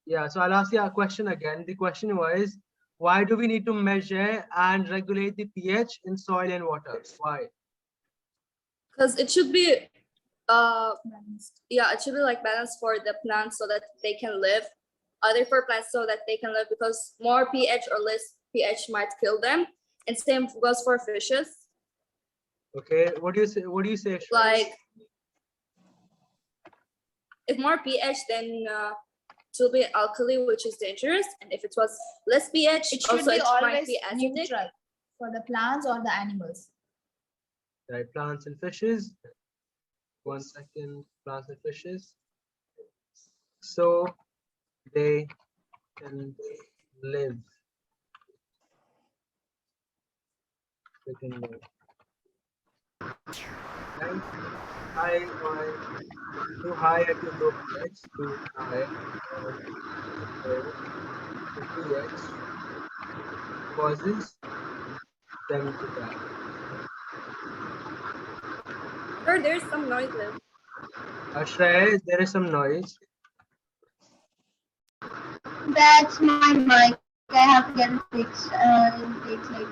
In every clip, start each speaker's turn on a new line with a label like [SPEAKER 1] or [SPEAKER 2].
[SPEAKER 1] Yeah, so I'll ask you a question again. The question was, why do we need to measure and regulate the pH in soil and water? Why?
[SPEAKER 2] Because it should be yeah, it should be like balanced for the plants so that they can live. Other for plants so that they can live, because more pH or less pH might kill them. And same goes for fishes.
[SPEAKER 1] Okay, what do you say? What do you say? Shreya?
[SPEAKER 2] Like if more pH, then it will be alkali, which is dangerous. And if it was less pH,
[SPEAKER 3] It should
[SPEAKER 2] also
[SPEAKER 3] be
[SPEAKER 2] it might
[SPEAKER 3] always
[SPEAKER 2] be acidic.
[SPEAKER 3] neutral for the plants or the animals.
[SPEAKER 1] Right, plants and fishes. 1 second, plants and fishes. So they can live. They can live. Right? High or too high or too low pH, too high or low pH causes them to die.
[SPEAKER 2] Or there's some noise there.
[SPEAKER 1] Shreya, there is some noise.
[SPEAKER 4] That's my mic. I have to get it fixed. It takes like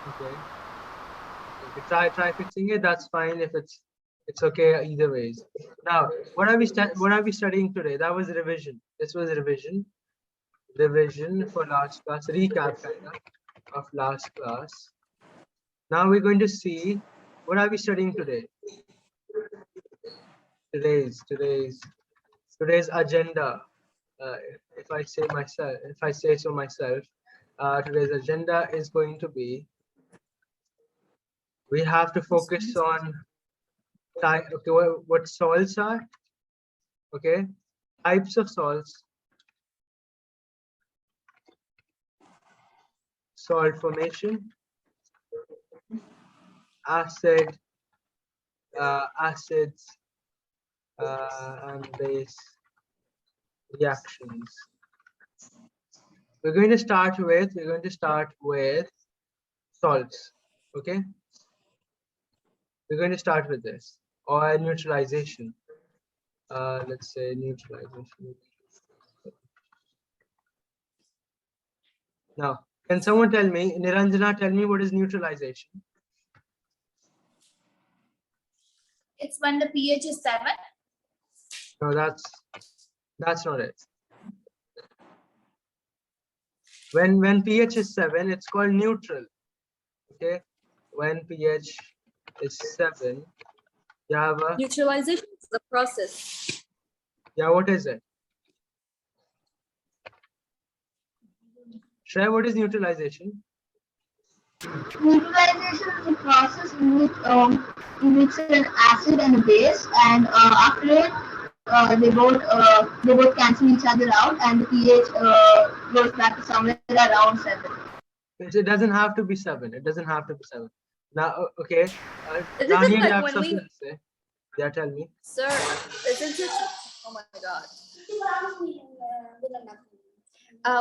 [SPEAKER 1] Okay. Try fixing it. That's fine. If it's okay either ways. Now, what are we studying today? That was revision. This was revision. Revision for last class. Recap kind of last class. Now we're going to see what are we studying today. Today's agenda. If I say so myself, today's agenda is going to be. We have to focus on type. Okay, what salts are? Okay, types of salts, salt formation, acids, and base reactions. We're going to start with salts. Okay, we're going to start with this, or neutralization. Let's say neutralization. Now, can someone tell me, Niranjana, tell me what is neutralization?
[SPEAKER 3] It's when the pH is 7.
[SPEAKER 1] No, that's not it. When pH is 7, it's called neutral. Okay, when pH is 7, you have a
[SPEAKER 2] Neutralization is the process.
[SPEAKER 1] yeah. What is it? Shreya, what is neutralization?
[SPEAKER 4] neutralization is a process in which you mix an acid and a base, and after it, they both cancel each other out, and the pH goes back to somewhere around 7.
[SPEAKER 1] It doesn't have to be 7. It doesn't have to be 7. Now, okay.
[SPEAKER 2] Isn't
[SPEAKER 1] Now
[SPEAKER 2] it
[SPEAKER 1] here you
[SPEAKER 2] like
[SPEAKER 1] have
[SPEAKER 2] when
[SPEAKER 1] something
[SPEAKER 2] we-
[SPEAKER 1] to say. Yeah, tell me.
[SPEAKER 2] Sir, isn't it? Oh my God.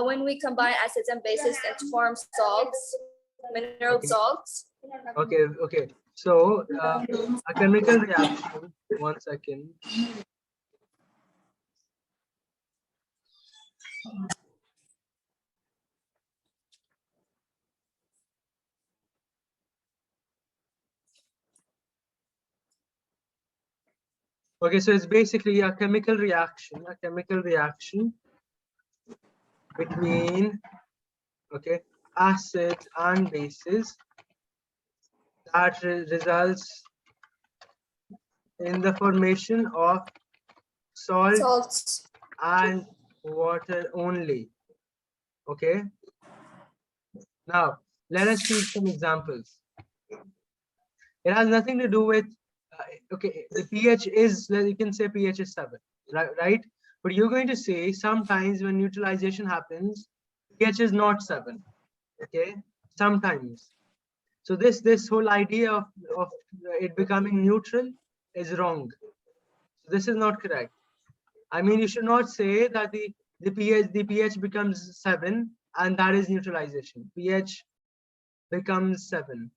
[SPEAKER 2] When we combine acids and bases to form salts, mineral
[SPEAKER 1] Okay.
[SPEAKER 2] salts.
[SPEAKER 1] Okay. So, a chemical reaction. 1 second. Okay, so it's basically a chemical reaction between acids and bases that results in the formation of
[SPEAKER 2] Salts.
[SPEAKER 1] and water only. Okay. Now let us see some examples. It has nothing to do with the pH is, you can say pH is 7, right? But you're going to say sometimes when neutralization happens, pH is not 7. Okay, sometimes. So this whole idea of it becoming neutral is wrong. So this is not correct. I mean, you should not say that the pH becomes 7 and that is neutralization. pH becomes 7.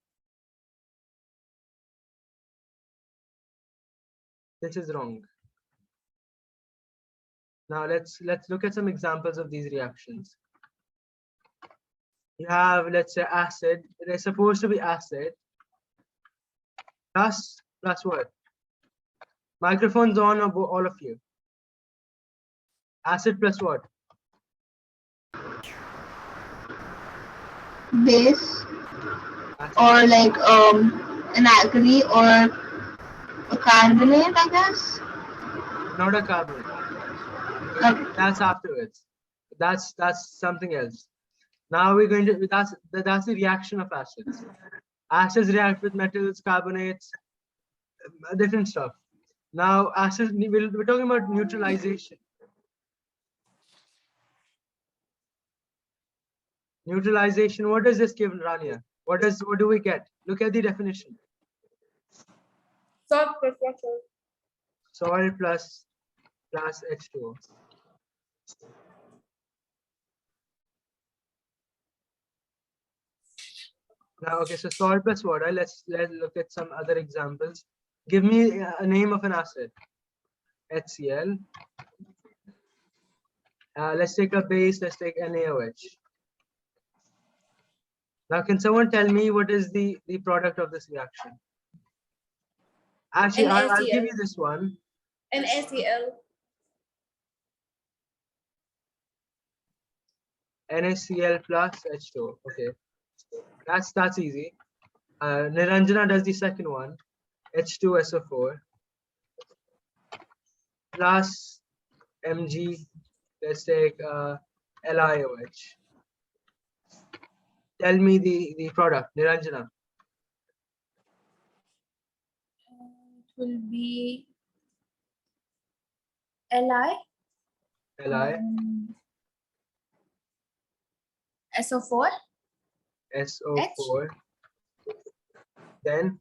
[SPEAKER 1] This is wrong. Now let's look at some examples of these reactions. You have, let's say, acid. It is supposed to be acid plus what? Microphones on, all of you. Acid plus what?
[SPEAKER 4] Base
[SPEAKER 1] Acid.
[SPEAKER 4] or like an alkali or a carbonate, I guess.
[SPEAKER 1] Not a carbonate.
[SPEAKER 4] Okay.
[SPEAKER 1] That's afterwards. That's something else. Now we're going to, that's the reaction of acids. Acids react with metals, carbonates, different stuff. Now acids, we're talking about neutralization. Neutralization, what does this give, Rania? What do we get? Look at the definition.
[SPEAKER 2] Salt plus water.
[SPEAKER 1] Salt plus H2O. Now, okay, so salt plus water. Let's look at some other examples. Give me a name of an acid. HCl. Let's take a base. Let's take NaOH. Now, can someone tell me what is the product of this reaction? Actually, I'll give you this one.
[SPEAKER 2] NaCl.
[SPEAKER 1] NaCl plus H2O. Okay, that's easy. Niranjana does the second one. H2SO4 plus Mg. Let's take LiOH. Tell me the product, Niranjana.
[SPEAKER 3] It will be Li.
[SPEAKER 1] Li.
[SPEAKER 3] SO4.
[SPEAKER 1] SO4. Then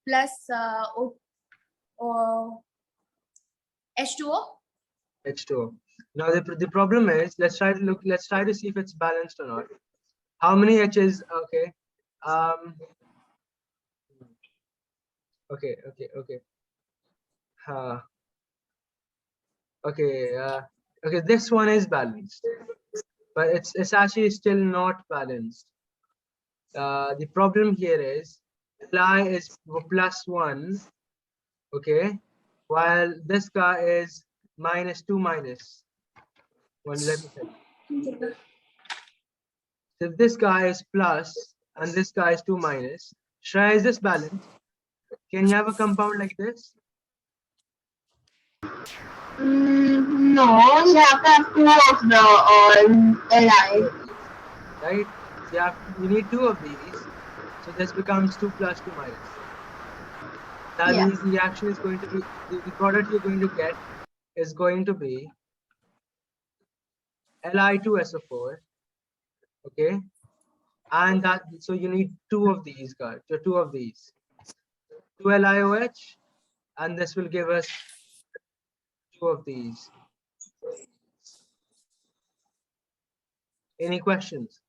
[SPEAKER 3] Plus H2O.
[SPEAKER 1] H2O. Now the problem is, let's try to see if it's balanced or not. How many H's? Okay. Okay. Okay, this one is balanced, but it's actually still not balanced. The problem here is Li is +1, okay, while this guy is -2 minus. One, let me tell you. So if this guy is plus and this guy is 2 minus, Shreya, is this balanced? Can you have a compound like this?
[SPEAKER 4] No, you have to have two of the Li.
[SPEAKER 1] Right? So you need two of these. So this becomes 2 plus 2 minus. That means the reaction is going to be, the product you're going to get is going to be Li2SO4. Okay. And that, so you need two of these guys, so two of these. 2 LiOH, and this will give us two of these. Any questions?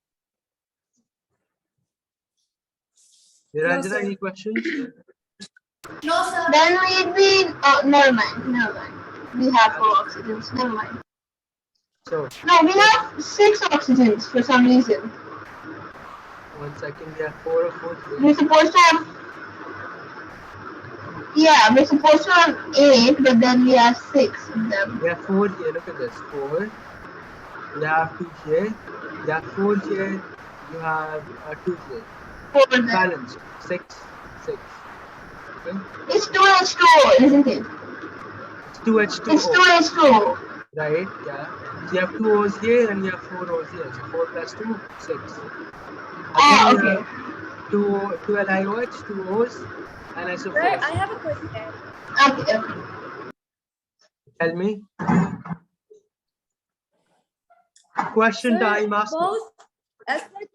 [SPEAKER 1] Niranjana, any questions?
[SPEAKER 3] No, sir.
[SPEAKER 4] Then we'd be, never mind. We have 4 oxygens, never mind.
[SPEAKER 1] So,
[SPEAKER 4] No, we have 6 oxygens for some reason.
[SPEAKER 1] 1 second, we have 4 of 4.
[SPEAKER 4] We're supposed to have, we're supposed to have 8, but then we have 6 of them.
[SPEAKER 1] We have 4 here, look at this, 4. You have 2 here, you have 4 here, you have 2 here.
[SPEAKER 4] 4 there.
[SPEAKER 1] Balanced, 6. Okay?
[SPEAKER 4] It's 2H2O, isn't it?
[SPEAKER 1] It's 2H2O.
[SPEAKER 4] It's 2H2O.
[SPEAKER 1] Right, yeah. So you have 2 O's here and you have 4 O's here. So 4 plus 2, 6. Again,
[SPEAKER 4] Okay.
[SPEAKER 1] 2 LiOH, 2 O's, and SO4.
[SPEAKER 2] Sir, I have a question.
[SPEAKER 4] Okay.
[SPEAKER 1] Tell me. Question
[SPEAKER 2] Sir,
[SPEAKER 1] time, ask me.
[SPEAKER 2] both acids,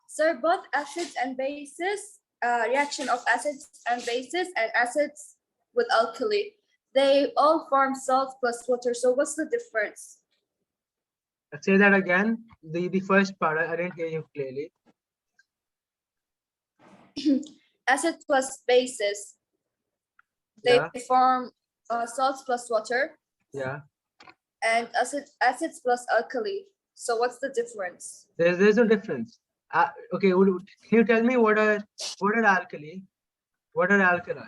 [SPEAKER 2] Sir, both acids and bases, reaction of acids and bases and acids with alkali, they all form salt plus water. So what's the difference?
[SPEAKER 1] Let's say that again. The first part, I didn't hear you clearly.
[SPEAKER 2] Acid plus bases, they form salts plus water
[SPEAKER 1] Yeah.
[SPEAKER 2] and acids plus alkali. So what's the difference?
[SPEAKER 1] There's no difference. Okay, can you tell me what are alkali? What are alkali?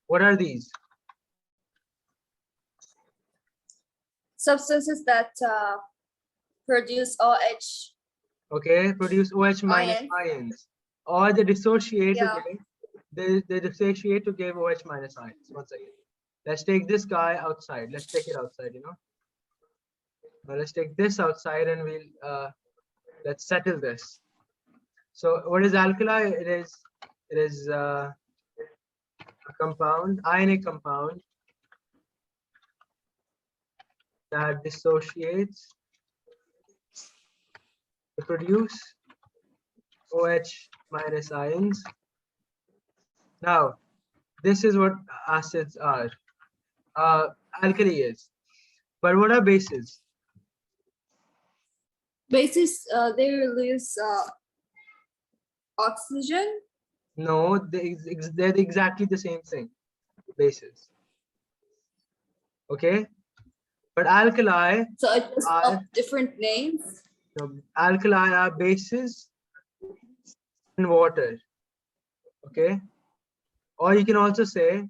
[SPEAKER 1] What are these?
[SPEAKER 2] Substances that produce OH.
[SPEAKER 1] Okay, produce OH minus
[SPEAKER 2] Ions.
[SPEAKER 1] ions, or they dissociate
[SPEAKER 2] Yeah.
[SPEAKER 1] to give, they dissociate to give OH minus ions. One second. Let's take this guy outside. Let's take it outside. Now let's take this outside and we'll let's settle this. So what is alkali? It is a compound, ionic compound that dissociates to produce OH minus ions. Now, this is what acids are. Alkali is. But what are bases?
[SPEAKER 2] Bases, they release oxygen.
[SPEAKER 1] No, they're exactly the same thing. Bases. Okay? But alkali
[SPEAKER 2] So it just
[SPEAKER 1] are
[SPEAKER 2] of different names.
[SPEAKER 1] alkali are bases in water. Okay? Or you can also say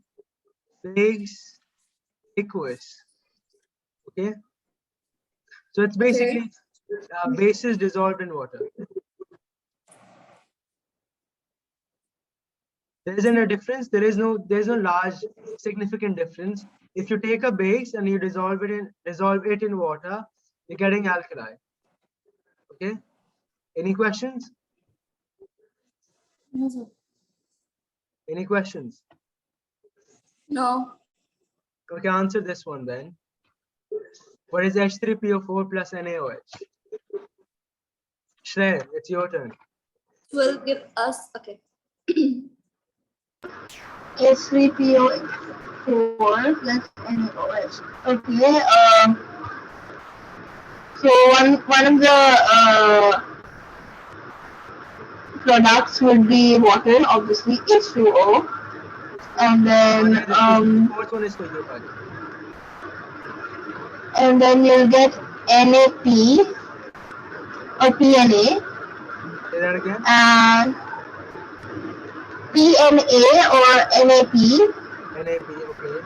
[SPEAKER 1] base aqueous. Okay? So it's basically bases dissolved in water. There isn't a difference. There's no large significant difference. If you take a base and you dissolve it in water, you're getting alkali. Okay? Any questions? Any questions?
[SPEAKER 2] No.
[SPEAKER 1] Okay, answer this one then. What is H3PO4 plus NaOH? Shreya, it's your turn.
[SPEAKER 2] Will give us okay.
[SPEAKER 4] H3PO4 plus NaOH. Okay. So one of the products would be water, obviously H2O, and then
[SPEAKER 1] The fourth one is for you, buddy.
[SPEAKER 4] and then you'll get NAP or PNA.
[SPEAKER 1] Say that again.
[SPEAKER 4] And PNA or NAP.
[SPEAKER 1] NAP, okay.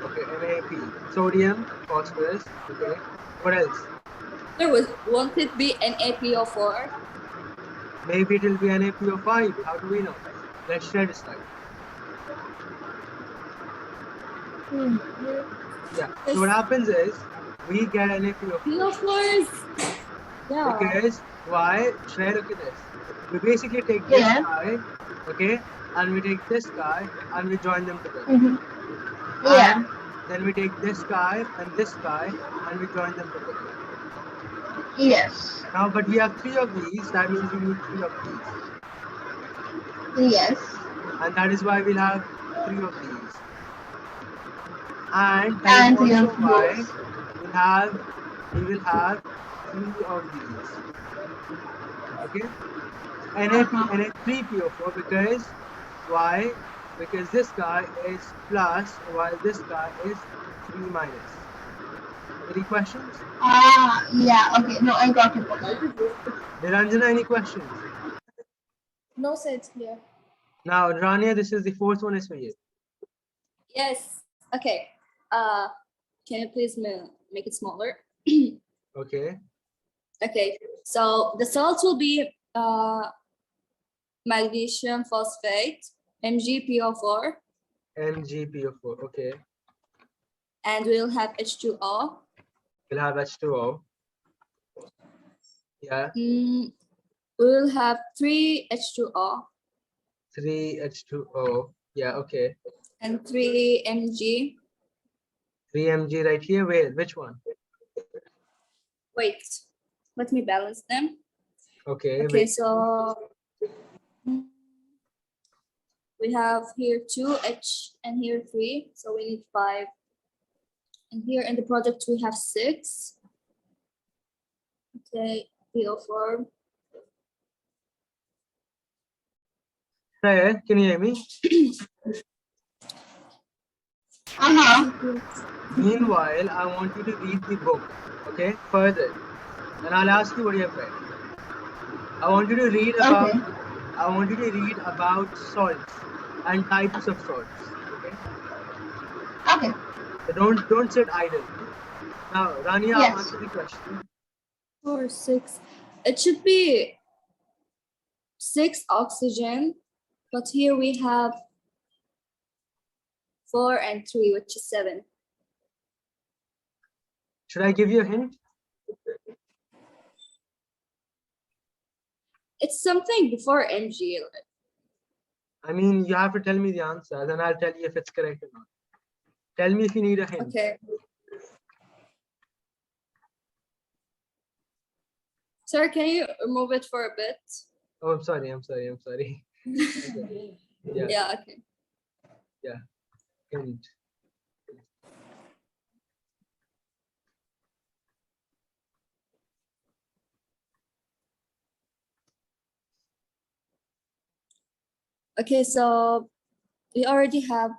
[SPEAKER 1] Okay, NAP. Sodium, phosphorus, okay. What else?
[SPEAKER 2] Won't it be NaPO4?
[SPEAKER 1] Maybe it will be NaPO5. How do we know? Let's share this slide. Yeah. So what happens is we get NaPO4
[SPEAKER 2] PO4s. Yeah.
[SPEAKER 1] because why? Share, look at this. We basically take this guy, okay, and we take this guy and we join them together.
[SPEAKER 4] Yeah.
[SPEAKER 1] And then we take this guy and we join them together.
[SPEAKER 4] Yes.
[SPEAKER 1] Now, but we have 3 of these. That means we need 3 of these.
[SPEAKER 4] Yes.
[SPEAKER 1] And that is why we'll have 3 of these. And that
[SPEAKER 4] And
[SPEAKER 1] is
[SPEAKER 4] 3
[SPEAKER 1] also
[SPEAKER 4] of
[SPEAKER 1] why
[SPEAKER 4] those.
[SPEAKER 1] we will have 3 of these. Okay? Na3PO4 because why? Because this guy is plus while this guy is 3 minus. Any questions?
[SPEAKER 4] Yeah, okay. No, I got it.
[SPEAKER 1] Niranjana, any questions?
[SPEAKER 3] No, sir, it's clear.
[SPEAKER 1] Now, Rania, this is the fourth one is for you.
[SPEAKER 2] Yes. Okay. Can you please make it smaller?
[SPEAKER 1] Okay.
[SPEAKER 2] Okay. So the salts will be magnesium phosphate, MgPO4,
[SPEAKER 1] MgPO4. Okay.
[SPEAKER 2] and we'll have H2O.
[SPEAKER 1] We'll have H2O. Yeah.
[SPEAKER 2] We'll have 3 H2O
[SPEAKER 1] 3 H2O. Yeah. Okay.
[SPEAKER 2] and 3 Mg.
[SPEAKER 1] 3 Mg right here. Where? Which one?
[SPEAKER 2] Wait, let me balance them.
[SPEAKER 1] Okay.
[SPEAKER 2] Okay, so we have here 2 H and here 3, so we need 5. And here in the project we have 6. Okay, PO4.
[SPEAKER 1] Hey, can you hear me? Meanwhile, I want you to read the book, okay, further, and I'll ask you what you have read. I want you to read about.
[SPEAKER 4] Okay.
[SPEAKER 1] I want you to read about salts and types of salts. Okay,
[SPEAKER 4] Okay.
[SPEAKER 1] so don't sit idle. Now, Rania,
[SPEAKER 4] Yes.
[SPEAKER 1] answer the question.
[SPEAKER 2] 4, 6. It should be 6 oxygen, but here we have 4 and 3, which is 7.
[SPEAKER 1] Should I give you a hint?
[SPEAKER 2] It's something before Mg.
[SPEAKER 1] I mean, you have to tell me the answer, then I'll tell you if it's correct or not. Tell me if you need a hint.
[SPEAKER 2] Okay. Sir, can you remove it for a bit?
[SPEAKER 1] Oh, I'm sorry. Okay. Yeah.
[SPEAKER 2] Yeah, okay.
[SPEAKER 1] Hint.
[SPEAKER 2] Okay, so we already have,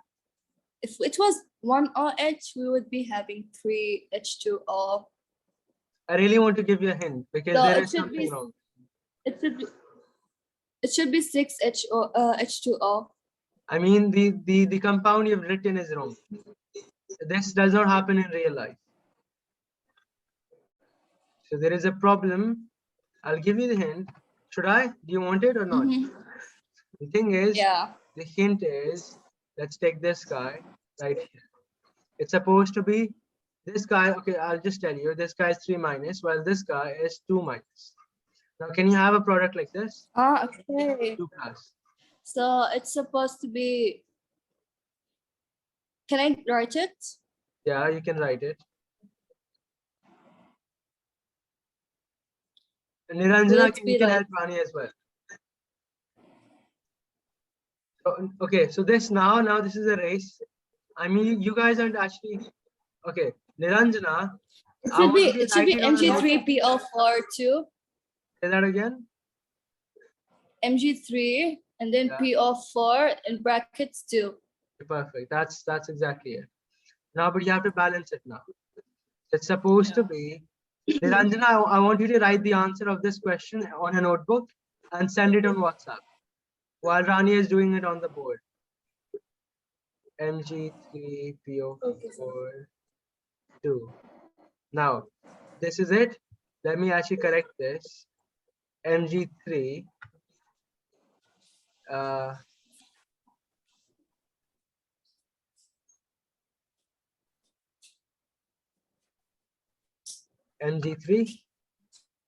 [SPEAKER 2] if it was 1 OH, we would be having 3 H2O.
[SPEAKER 1] I really want to give you a hint because
[SPEAKER 2] So
[SPEAKER 1] there
[SPEAKER 2] it
[SPEAKER 1] is
[SPEAKER 2] should
[SPEAKER 1] something
[SPEAKER 2] be
[SPEAKER 1] wrong.
[SPEAKER 2] it should be 6 H2O.
[SPEAKER 1] I mean, the compound you've written is wrong. This does not happen in real life. So there is a problem. I'll give you the hint. Should I? Do you want it or not? The thing is,
[SPEAKER 2] Yeah.
[SPEAKER 1] the hint is, let's take this guy right here. It's supposed to be this guy. Okay, I'll just tell you, this guy is 3 minus, while this guy is 2 minus. Now, can you have a product like this?
[SPEAKER 2] Ah, okay.
[SPEAKER 1] 2 plus.
[SPEAKER 2] So it's supposed to be, can I write it?
[SPEAKER 1] Yeah, you can write it. And Niranjana,
[SPEAKER 2] it
[SPEAKER 1] you
[SPEAKER 2] be
[SPEAKER 1] can
[SPEAKER 2] like-
[SPEAKER 1] help Rani as well. So, okay, so now this is a race. I mean, you guys aren't actually okay. Niranjana,
[SPEAKER 2] It
[SPEAKER 1] I
[SPEAKER 2] should
[SPEAKER 1] want
[SPEAKER 2] be
[SPEAKER 1] you to
[SPEAKER 2] it should
[SPEAKER 1] write
[SPEAKER 2] be
[SPEAKER 1] it on a notebook.
[SPEAKER 2] Mg3PO4 too.
[SPEAKER 1] Say that again.
[SPEAKER 2] Mg3 and then
[SPEAKER 1] Yeah.
[SPEAKER 2] PO4 in brackets 2.
[SPEAKER 1] Perfect. That's exactly it. Now, but you have to balance it now. It's supposed to be Niranjana. I want you to write the answer of this question on a notebook and send it on WhatsApp while Rani is doing it on the board. Mg3PO4 2. Now, this is it. Let me actually correct this. Mg3 Mg3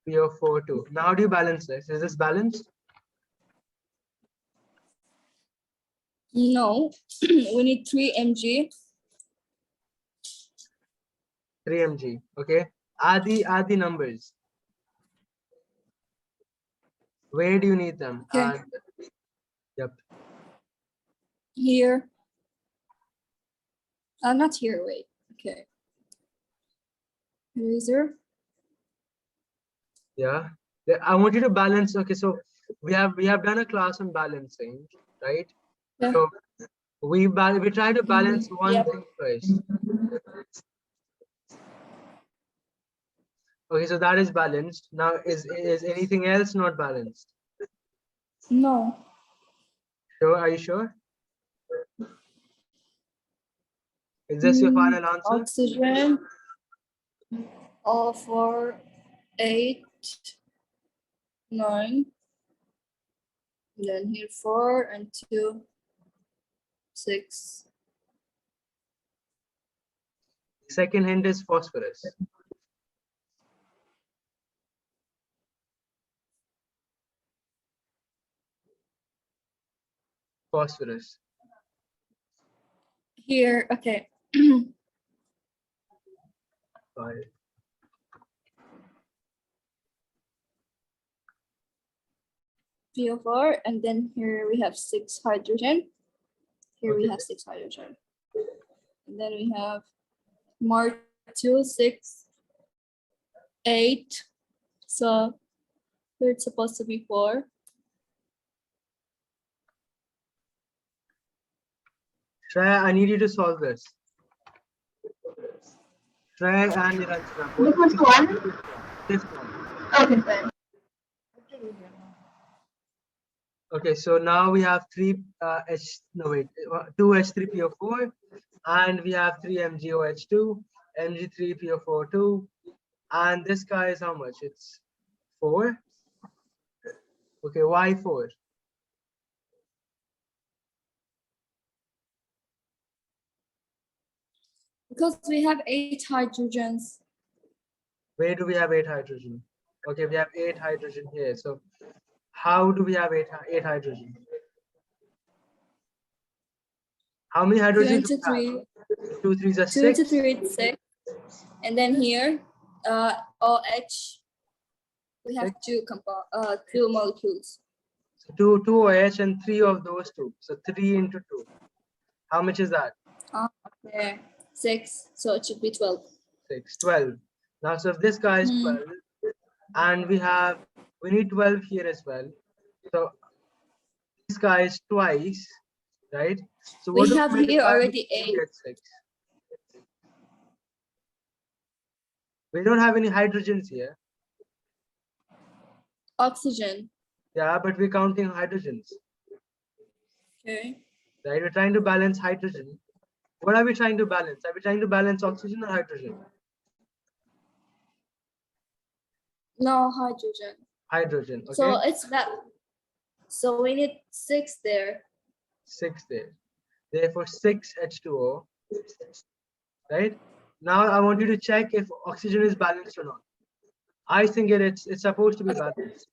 [SPEAKER 1] PO4 2. Now, how do you balance this? Is this balanced?
[SPEAKER 2] No, we need 3 Mg.
[SPEAKER 1] 3 Mg. Okay. Add the numbers. Where do you need them?
[SPEAKER 2] Okay.
[SPEAKER 1] Yep.
[SPEAKER 2] Here. Not here, wait. Okay. Eraser.
[SPEAKER 1] Yeah. I want you to balance. Okay, so we have done a class on balancing, right?
[SPEAKER 2] Yeah.
[SPEAKER 1] So we try to balance one
[SPEAKER 2] Yep.
[SPEAKER 1] thing first. Okay, so that is balanced. Now, is anything else not balanced?
[SPEAKER 2] No.
[SPEAKER 1] Sure? Are you sure? Is this your final answer?
[SPEAKER 2] Oxygen. All 4, 8, 9. Then here 4 and 2, 6.
[SPEAKER 1] Second hint is phosphorus. Phosphorus.
[SPEAKER 2] Here, okay.
[SPEAKER 1] Five.
[SPEAKER 2] PO4, and then here we have 6 hydrogen. Here we
[SPEAKER 1] Okay.
[SPEAKER 2] have 6 hydrogen. And then we have more 2, 6, 8. So here it's supposed to be 4.
[SPEAKER 1] Shreya, I need you to solve this. Trey and Niranjana.
[SPEAKER 4] The
[SPEAKER 1] Both
[SPEAKER 4] first one?
[SPEAKER 1] Fifth one.
[SPEAKER 4] Okay, fine.
[SPEAKER 1] Okay, so now we have two H3PO4, and we have 3 MgOH2, Mg3PO4 2, and this guy is how much? It's 4. Okay, why 4?
[SPEAKER 2] Because we have 8 hydrogens.
[SPEAKER 1] Where do we have 8 hydrogen? Okay, we have 8 hydrogen here. So how do we have 8 hydrogen? How many
[SPEAKER 2] 2
[SPEAKER 1] hydrogen
[SPEAKER 2] into
[SPEAKER 1] do we
[SPEAKER 2] 3.
[SPEAKER 1] have? 2 3s are
[SPEAKER 2] 2 into
[SPEAKER 1] 6.
[SPEAKER 2] 3 is 6. And then here, OH, we have 2 molecules.
[SPEAKER 1] So 2 OH and 3 of those 2. So 3 into 2. How much is that?
[SPEAKER 2] Okay, 6. So it should be 12.
[SPEAKER 1] 6, 12. Now, so if this guy is 12, and we need 12 here as well. So this guy is twice, right? So what
[SPEAKER 2] We
[SPEAKER 1] do
[SPEAKER 2] have
[SPEAKER 1] multiply
[SPEAKER 2] here
[SPEAKER 1] with
[SPEAKER 2] already
[SPEAKER 1] to
[SPEAKER 2] 8.
[SPEAKER 1] get 6? We don't have any hydrogens here.
[SPEAKER 2] Oxygen.
[SPEAKER 1] Yeah, but we're counting hydrogens,
[SPEAKER 2] Okay.
[SPEAKER 1] right? We're trying to balance hydrogen. What are we trying to balance? Are we trying to balance oxygen or hydrogen?
[SPEAKER 2] No, hydrogen.
[SPEAKER 1] Hydrogen, okay?
[SPEAKER 2] So it's that. So we need 6 there.
[SPEAKER 1] 6 there. Therefore, 6 H2O, right? Now I want you to check if oxygen is balanced or not. I think it's supposed to be balanced.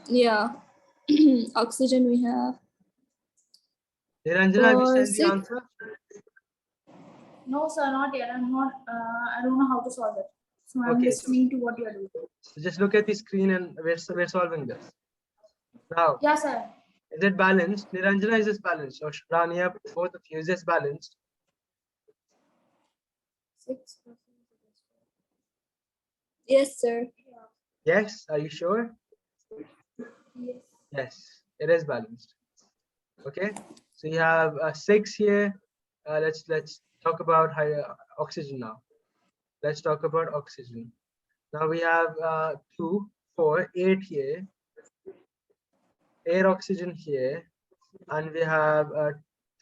[SPEAKER 2] Yeah. Oxygen we have.
[SPEAKER 1] Niranjana, have you sent the
[SPEAKER 2] 6.
[SPEAKER 1] answer?
[SPEAKER 3] No, sir, not yet. I'm not. I don't know how to solve it. So I'm
[SPEAKER 1] Okay,
[SPEAKER 3] listening to what you're doing.
[SPEAKER 1] So just look at the screen and we're solving this. Now,
[SPEAKER 3] Yeah, sir.
[SPEAKER 1] is it balanced? Niranjana, is this balanced? Or Rania, both of you, is this balanced?
[SPEAKER 3] 6.
[SPEAKER 2] Yes, sir.
[SPEAKER 1] Yes, are you sure?
[SPEAKER 3] Yes.
[SPEAKER 1] Yes, it is balanced. Okay, so you have 6 here. Let's talk about oxygen now. Let's talk about oxygen. Now we have 2, 4, 8 here. 8 oxygen here, and we have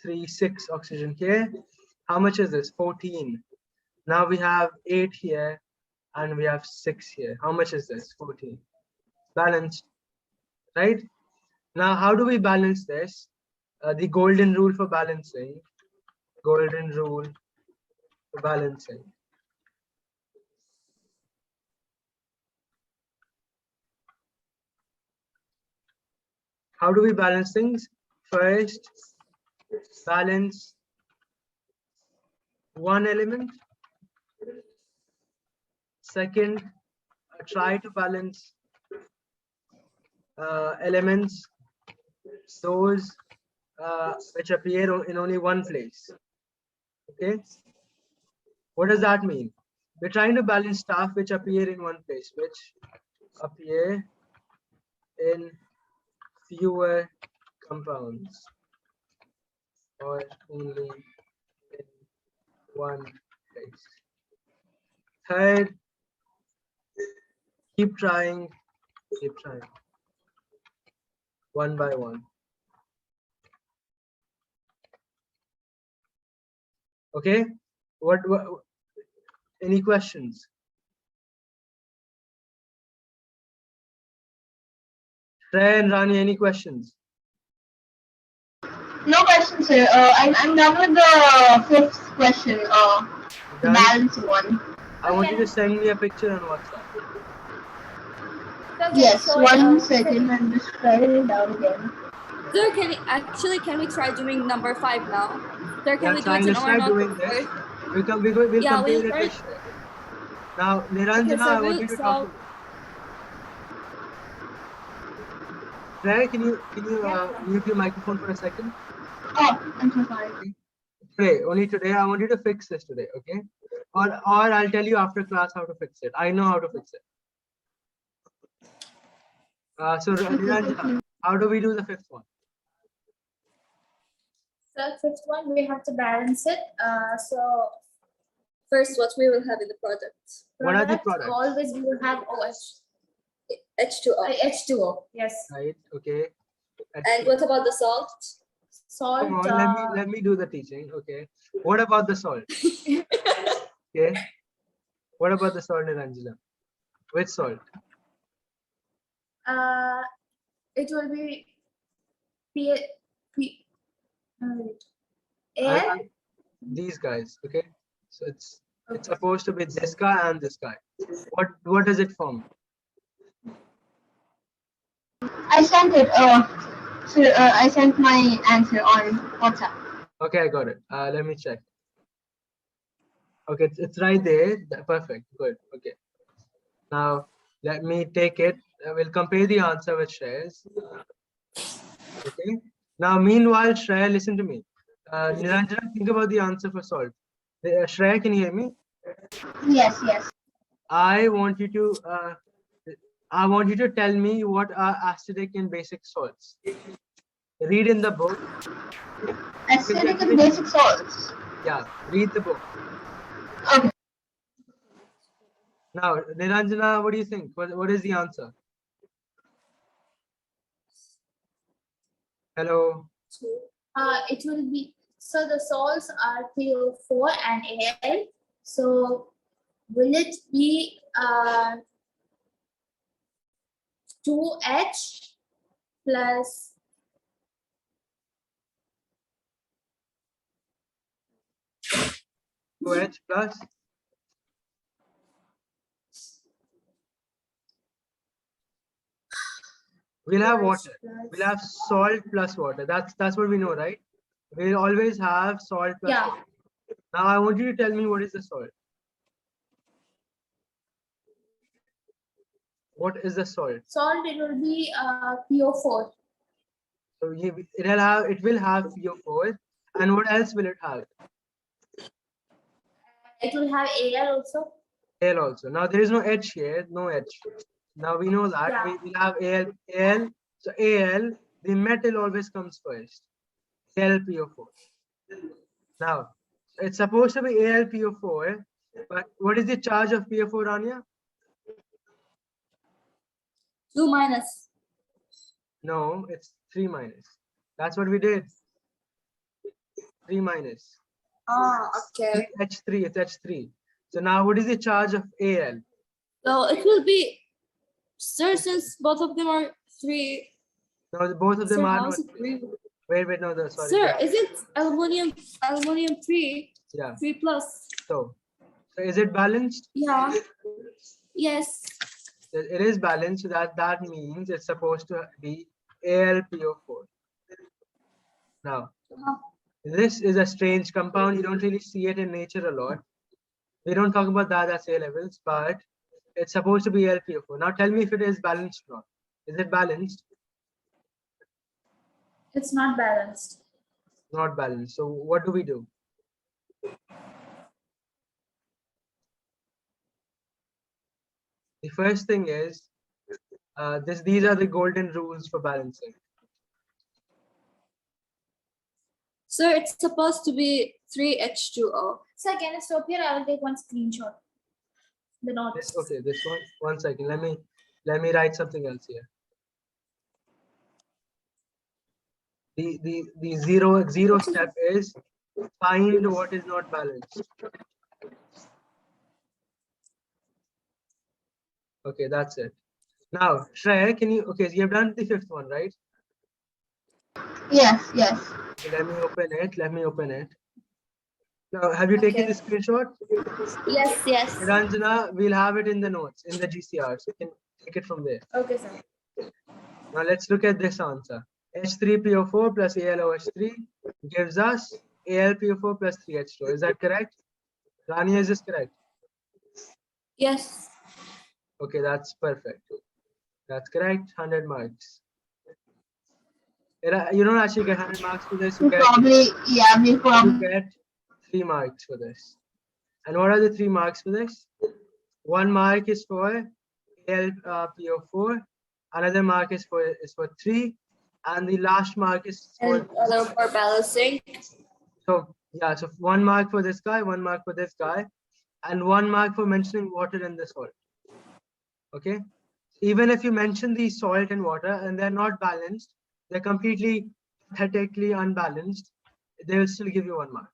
[SPEAKER 1] 3, 6 oxygen here. How much is this? 14. Now we have 8 here, and we have 6 here. How much is this? 14. Balanced, right? Now, how do we balance this? The golden rule for balancing. Golden rule for balancing. How do we balance things? First, balance one element. Second, try to balance elements, those which appear in only one place. Okay, what does that mean? We're trying to balance stuff which appear in one place, which appear in fewer compounds or only in one place. Third, keep trying one by one. Okay, what any questions? Trey and Rani, any questions?
[SPEAKER 4] No questions, sir. I'm done with the fifth question. The
[SPEAKER 1] Done?
[SPEAKER 4] balance one.
[SPEAKER 1] I want you to send me a picture on WhatsApp.
[SPEAKER 4] Yes, 1 second. I'm just writing it down again.
[SPEAKER 2] Sir, can we try doing number 5 now? Sir, can we do it in
[SPEAKER 1] Let's
[SPEAKER 2] our
[SPEAKER 1] try
[SPEAKER 2] notebook
[SPEAKER 1] doing this.
[SPEAKER 2] first?
[SPEAKER 1] We'll
[SPEAKER 2] Yeah,
[SPEAKER 1] compare
[SPEAKER 2] we'll
[SPEAKER 1] it
[SPEAKER 2] try.
[SPEAKER 1] with Trey. Now, Niranjana,
[SPEAKER 2] so
[SPEAKER 1] I want you to talk to me. Trey, can you mute your microphone for a second?
[SPEAKER 4] Oh, I'm so sorry.
[SPEAKER 1] Today, only today, I want you to fix this today, okay? Or I'll tell you after class how to fix it. I know how to fix it. So Niranjana, how do we do the 5th one?
[SPEAKER 3] So 5th one, we have to balance it. So
[SPEAKER 2] first what we will have in the product.
[SPEAKER 1] What are the
[SPEAKER 3] Product,
[SPEAKER 1] products?
[SPEAKER 3] always we will have OH.
[SPEAKER 2] H2O.
[SPEAKER 3] H2O. Yes.
[SPEAKER 1] Right. Okay.
[SPEAKER 2] And what about the salt?
[SPEAKER 3] Salt.
[SPEAKER 1] Come on, let me do the teaching. Okay. What about the salt? Okay. What about the salt, Niranjana? Which salt?
[SPEAKER 3] It will be P.
[SPEAKER 1] I-
[SPEAKER 3] Air.
[SPEAKER 1] These guys. Okay. So it's supposed to be this guy and this guy. What does it form?
[SPEAKER 4] I sent it. So I sent my answer on WhatsApp.
[SPEAKER 1] Okay, I got it. Let me check. Okay, it's right there. Perfect. Good. Okay. Now let me take it. We'll compare the answer with Shreyas. Okay. Now, meanwhile, Shreya, listen to me. Niranjana, think about the answer for salt. Shreya, can you hear me?
[SPEAKER 4] Yes, yes.
[SPEAKER 1] I want you to tell me what are acidic and basic salts. Read in the book.
[SPEAKER 4] Acidic and basic salts.
[SPEAKER 1] Yeah, read the book.
[SPEAKER 4] Okay.
[SPEAKER 1] Now, Niranjana, what do you think? What is the answer? Hello.
[SPEAKER 3] It will be, so the salts are PO4 and Al. So will it be 2H plus
[SPEAKER 1] OH plus. We'll have water. We'll have salt plus water. That's what we know, right? We'll always have salt plus
[SPEAKER 3] Yeah.
[SPEAKER 1] water. Now I want you to tell me what is the salt. What is the salt?
[SPEAKER 3] Salt, it will be PO4.
[SPEAKER 1] So it will have PO4. And what else will it have?
[SPEAKER 3] It will have Al also.
[SPEAKER 1] Al also. Now there is no H here, no H. Now we know that
[SPEAKER 3] Yeah.
[SPEAKER 1] we will have Al. So Al, the metal always comes first. AlPO4. Now it's supposed to be AlPO4, but what is the charge of PO4, Rania?
[SPEAKER 2] 2 minus.
[SPEAKER 1] No, it's 3 minus. That's what we did. 3 minus.
[SPEAKER 2] Ah, okay.
[SPEAKER 1] H3, it's H3. So now what is the charge of Al?
[SPEAKER 2] So it will be, sir, since both of them are 3.
[SPEAKER 1] Now both of them
[SPEAKER 2] Sir,
[SPEAKER 1] are
[SPEAKER 2] how
[SPEAKER 1] not.
[SPEAKER 2] is it 3?
[SPEAKER 1] Wait, no, sorry.
[SPEAKER 2] Sir, is it aluminum 3?
[SPEAKER 1] Yeah.
[SPEAKER 2] 3 plus.
[SPEAKER 1] So is it balanced?
[SPEAKER 2] Yeah. Yes.
[SPEAKER 1] It is balanced. So that means it's supposed to be AlPO4. Now, this is a strange compound. You don't really see it in nature a lot. We don't talk about that as A levels, but it's supposed to be AlPO4. Now tell me if it is balanced or not. Is it balanced?
[SPEAKER 3] It's not balanced.
[SPEAKER 1] Not balanced. So what do we do? The first thing is these are the golden rules for balancing.
[SPEAKER 2] Sir, it's supposed to be 3H2O.
[SPEAKER 3] Sir, can you stop here? I will take one screenshot. The notes.
[SPEAKER 1] Okay, this one. 1 second. Let me write something else here. The zero step is find what is not balanced. Okay, that's it. Now, Shreya, can you? Okay, so you have done the 5th one, right?
[SPEAKER 4] Yes, yes.
[SPEAKER 1] Okay, let me open it. Now, have you taken
[SPEAKER 2] Okay.
[SPEAKER 1] the screenshot?
[SPEAKER 2] Yes, yes.
[SPEAKER 1] Ranjana, we'll have it in the notes, in the GCR. So you can take it from there.
[SPEAKER 2] Okay, sir.
[SPEAKER 1] Now, let's look at this answer. H3PO4 plus AlOH3 gives us AlPO4 plus 3H2. Is that correct? Rania, is this correct?
[SPEAKER 2] Yes.
[SPEAKER 1] Okay, that's perfect. That's correct. 100 marks. You don't actually get 100 marks for this. You get,
[SPEAKER 4] Probably, yeah, we
[SPEAKER 1] you
[SPEAKER 4] probably.
[SPEAKER 1] get 3 marks for this. And what are the 3 marks for this? 1 mark is for AlPO4. Another mark is for 3. And the last mark is for.
[SPEAKER 2] And other for balancing.
[SPEAKER 1] So yeah, so 1 mark for this guy, 1 mark for this guy. and 1 mark for mentioning water and the salt. Okay, even if you mention the salt and water and they're not balanced, they're completely pathetically unbalanced, they will still give you 1 mark.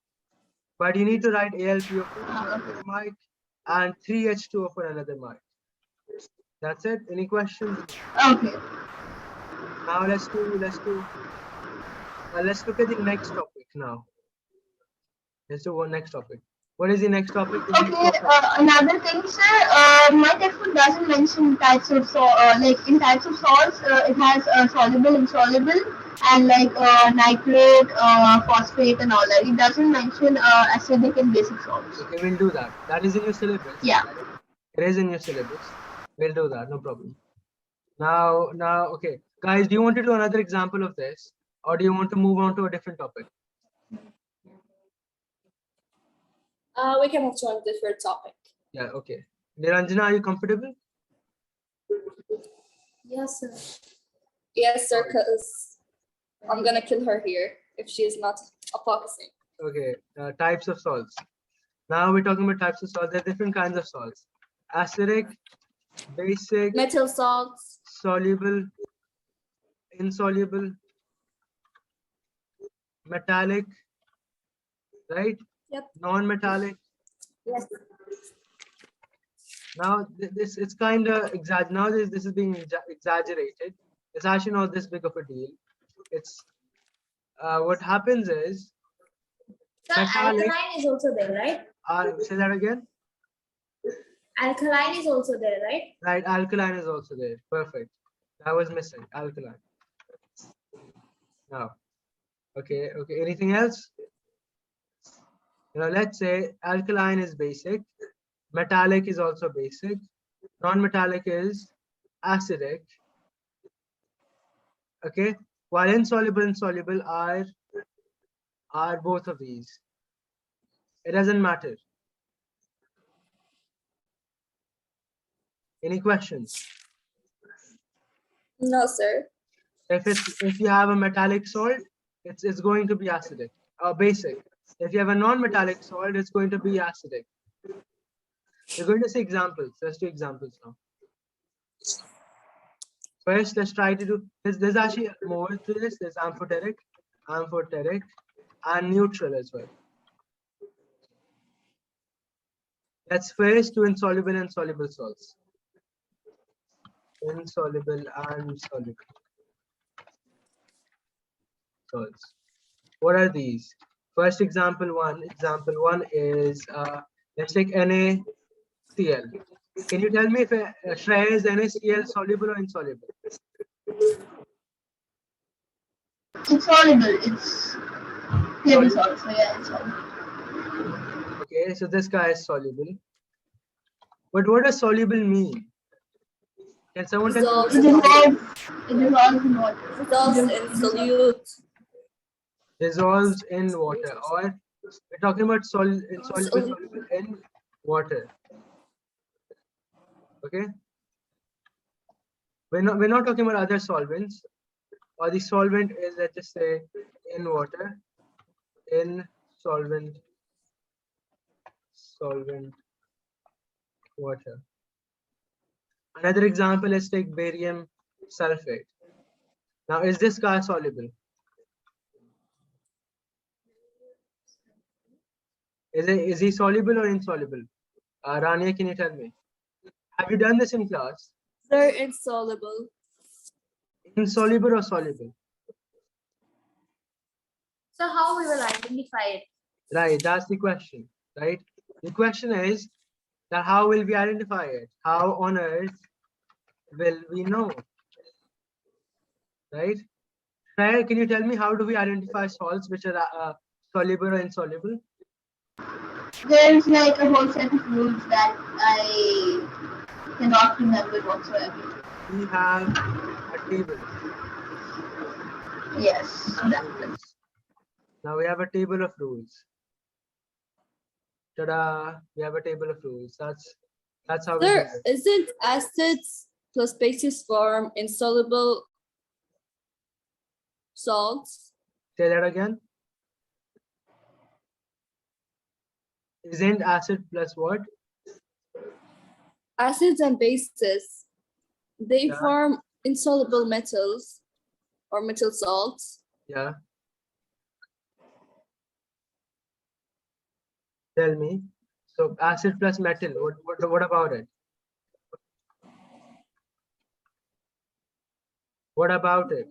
[SPEAKER 1] But you need to write AlPO4 for 1 mark and 3H2O for another mark. That's it. Any questions?
[SPEAKER 4] Okay.
[SPEAKER 1] Now let's look at the next topic now. Let's do one next topic. What is the next topic? The next
[SPEAKER 4] Okay,
[SPEAKER 1] topic.
[SPEAKER 4] another thing, sir. My textbook doesn't mention types of like in types of salts, it has soluble, insoluble, and like nitrate, phosphate, and all that. It doesn't mention acidic and basic salts.
[SPEAKER 1] Okay, we'll do that. That is in your syllabus.
[SPEAKER 4] Yeah.
[SPEAKER 1] It is in your syllabus. We'll do that. No problem. Now, okay, guys, do you want to do another example of this, or do you want to move on to a different topic?
[SPEAKER 2] We can move to a different topic.
[SPEAKER 1] Yeah. Okay. Niranjana, are you comfortable?
[SPEAKER 3] Yes, sir.
[SPEAKER 2] Yes, sir, because I'm gonna kill her here if she is not focusing.
[SPEAKER 1] Okay. Types of salts. Now we're talking about types of salts. There are different kinds of salts: acidic, basic,
[SPEAKER 2] Metal salts.
[SPEAKER 1] soluble, insoluble, metallic, right?
[SPEAKER 2] Yep.
[SPEAKER 1] Non-metallic.
[SPEAKER 2] Yes.
[SPEAKER 1] Now this it's kind of now this is being exaggerated. It's actually not this big of a deal. It's what happens is
[SPEAKER 3] Sir,
[SPEAKER 1] metallic.
[SPEAKER 3] alkaline is also there, right?
[SPEAKER 1] Say that again.
[SPEAKER 3] Alkaline is also there, right?
[SPEAKER 1] Right, alkaline is also there. Perfect. That was missing. Alkaline. Now, okay. Anything else? Let's say alkaline is basic, metallic is also basic, non-metallic is acidic. Okay, while insoluble and soluble are both of these. It doesn't matter. Any questions?
[SPEAKER 2] No, sir.
[SPEAKER 1] If you have a metallic salt, it's going to be acidic or basic. If you have a non-metallic salt, it's going to be acidic. We're going to see examples. Let's do examples now. First, let's try to do there's actually more to this. There's amphoteric, and neutral as well. Let's first do insoluble and soluble salts. Insoluble and soluble salts. What are these? First example one is let's take NaCl. Can you tell me if Shreya is NaCl soluble or insoluble?
[SPEAKER 4] Insoluble. It's table salt. So yeah, insoluble.
[SPEAKER 1] Okay, so this guy is soluble. But what does soluble mean? Can someone tell me?
[SPEAKER 4] It dissolves. It dissolves in water.
[SPEAKER 2] Dissolves in solute.
[SPEAKER 1] Dissolves in water, or we're talking about insoluble in water. Okay, we're not talking about other solvents, or the solvent is, let's just say, in water, in solvent water. Another example is take barium sulfate. Now, is this guy soluble? Is he soluble or insoluble? Rania, can you tell me? Have you done this in class?
[SPEAKER 2] They're insoluble.
[SPEAKER 1] Insoluble or soluble?
[SPEAKER 3] So how we will identify it?
[SPEAKER 1] Right, that's the question, right? The question is that how will we identify it? How on earth will we know? Right? Shreya, can you tell me how do we identify salts which are soluble or insoluble?
[SPEAKER 4] There's like a whole set of rules that I cannot remember whatsoever.
[SPEAKER 1] We have a table.
[SPEAKER 4] Yes, that's
[SPEAKER 1] Now we have a table of rules. Ta-da! We have a table of rules. That's how we do
[SPEAKER 2] Sir,
[SPEAKER 1] it.
[SPEAKER 2] isn't acids plus bases form insoluble salts?
[SPEAKER 1] Say that again. Isn't acid plus what?
[SPEAKER 2] acids and bases, they
[SPEAKER 1] Yeah.
[SPEAKER 2] form insoluble metals or metal salts.
[SPEAKER 1] Yeah. Tell me. So acid plus metal. What about it? What about it?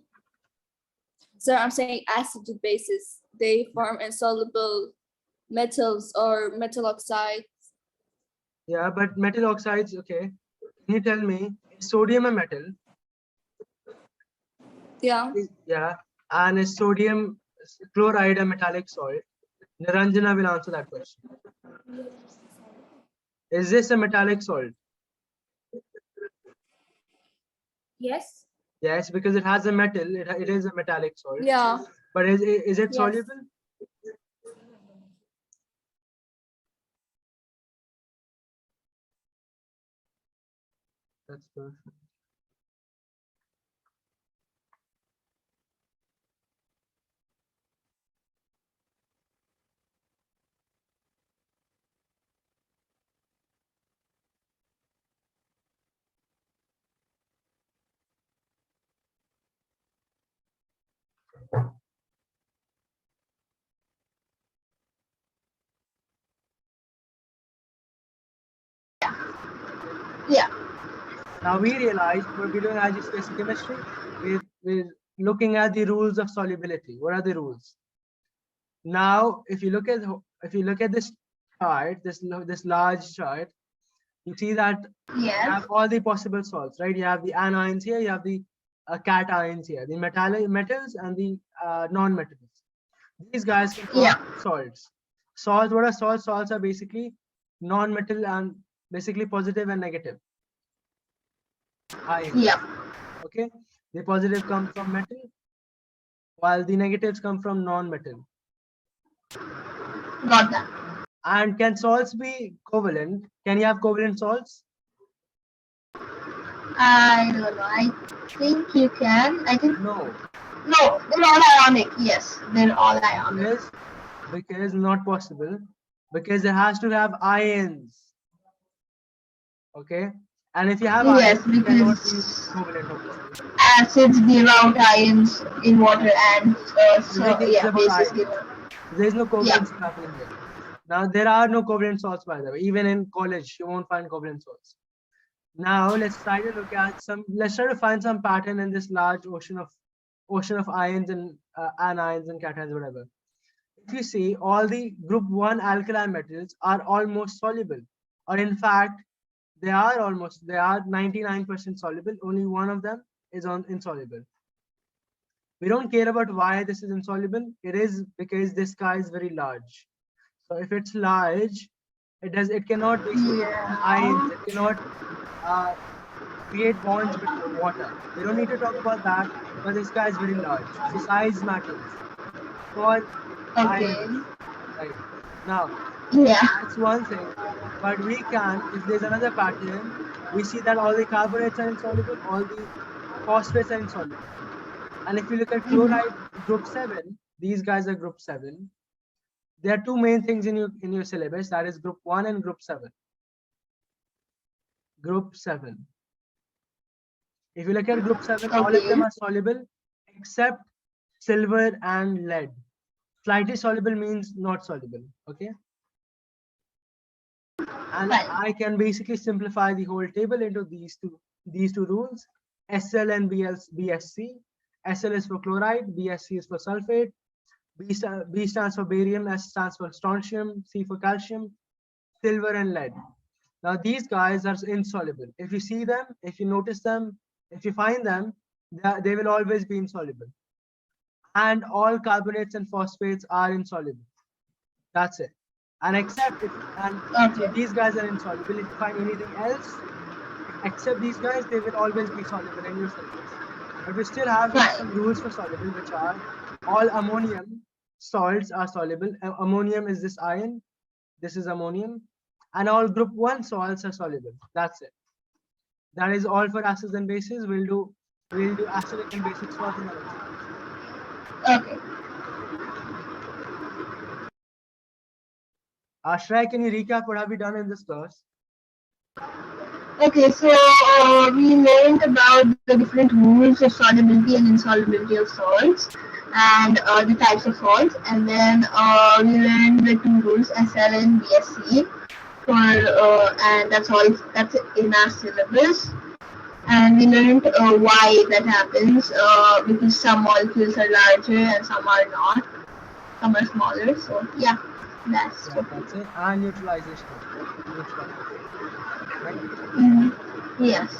[SPEAKER 2] So I'm saying acid with bases, they form insoluble metals or metal oxides.
[SPEAKER 1] Yeah, but metal oxides, okay. Can you tell me, is sodium a metal?
[SPEAKER 2] Yeah.
[SPEAKER 1] Yeah. And is sodium chloride a metallic salt? Niranjana will answer that question. Is this a metallic salt?
[SPEAKER 3] Yes.
[SPEAKER 1] Yes, because it has a metal. It is a metallic salt.
[SPEAKER 2] Yeah.
[SPEAKER 1] But is it
[SPEAKER 3] Yes.
[SPEAKER 1] soluble? That's perfect.
[SPEAKER 4] Yeah.
[SPEAKER 1] Now we realize what we're doing IGCSE chemistry. We're looking at the rules of solubility. What are the rules? Now, if you look at this chart, this large chart, you see that you
[SPEAKER 4] Yes.
[SPEAKER 1] have all the possible salts, right? You have the anions here, you have the cations here, the metals and the non-metals. These guys can form
[SPEAKER 4] Yeah.
[SPEAKER 1] salts. Salts, what are salts? Salts are basically non-metal and basically positive and negative ions.
[SPEAKER 4] Yeah.
[SPEAKER 1] Okay, the positive come from metal, while the negatives come from non-metal.
[SPEAKER 4] Got that.
[SPEAKER 1] And can salts be covalent? Can you have covalent salts?
[SPEAKER 4] I don't know. I think you can. I think
[SPEAKER 1] No.
[SPEAKER 4] no. They're all ionic. Yes, they're all ionic.
[SPEAKER 1] Because not possible. Because it has to have ions. Okay. And if you have
[SPEAKER 4] Yes,
[SPEAKER 1] ions, it cannot be
[SPEAKER 4] because
[SPEAKER 1] covalent, obviously.
[SPEAKER 4] acids give out ions in water, and
[SPEAKER 1] It's about
[SPEAKER 4] bases
[SPEAKER 1] ions.
[SPEAKER 4] give out.
[SPEAKER 1] There is no
[SPEAKER 4] Yeah.
[SPEAKER 1] covalency happening here. Now there are no covalent salts, by the way. Even in college, you won't find covalent salts. Now let's try to look at some. Let's try to find some pattern in this large ocean of ions and anions and cations, whatever. If you see, all the group 1 alkali metals are almost soluble, or in fact, they are 99% soluble. Only one of them is insoluble. We don't care about why this is insoluble. It is because this guy is very large. So if it's large, it cannot basically form ions. It cannot create bonds with water. We don't need to talk about that, but this guy is very large. So size matters for
[SPEAKER 4] Okay.
[SPEAKER 1] ions. Right. Now,
[SPEAKER 4] Yeah.
[SPEAKER 1] that's one thing. But we can, if there's another pattern, we see that all the carbonates are insoluble, all the phosphates are insoluble. And if you look at chloride group 7, these guys are group 7. There are two main things in your syllabus, that is group 1 and group 7. Group 7. If you look at group 7, all of them are soluble except silver and lead. Slightly soluble means not soluble. Okay. And I can basically simplify the whole table into these two rules: SL and BSC. SL is for chloride, BSC is for sulfate. B stands for barium, S stands for strontium, C for calcium, silver and lead. Now these guys are insoluble. If you see them, if you notice them, if you find them, they will always be insoluble. And all carbonates and phosphates are insoluble. That's it. And if these guys are insoluble, if you find anything else except these guys, they will always be soluble in your syllabus. But we still have some rules for soluble, which are all ammonium salts are soluble. Ammonium is this ion. This is ammonium. And all group 1 salts are soluble. That's it. That is all for acids and bases. We'll do acidic and basic salts in another class.
[SPEAKER 4] Okay.
[SPEAKER 1] Ashray, can you recap what have we done in this class?
[SPEAKER 4] Okay, so we learned about the different rules of solubility and insolubility of salts and the types of salts, and then we learned the two rules SL and BSC for and that's all. That's in our syllabus. And we learned why that happens because some molecules are larger and some are not. Some are smaller. So yeah, that's
[SPEAKER 1] Yeah,
[SPEAKER 4] what we
[SPEAKER 1] that's it. And neutralization as well. Neutralization. Right?
[SPEAKER 4] mm, yes.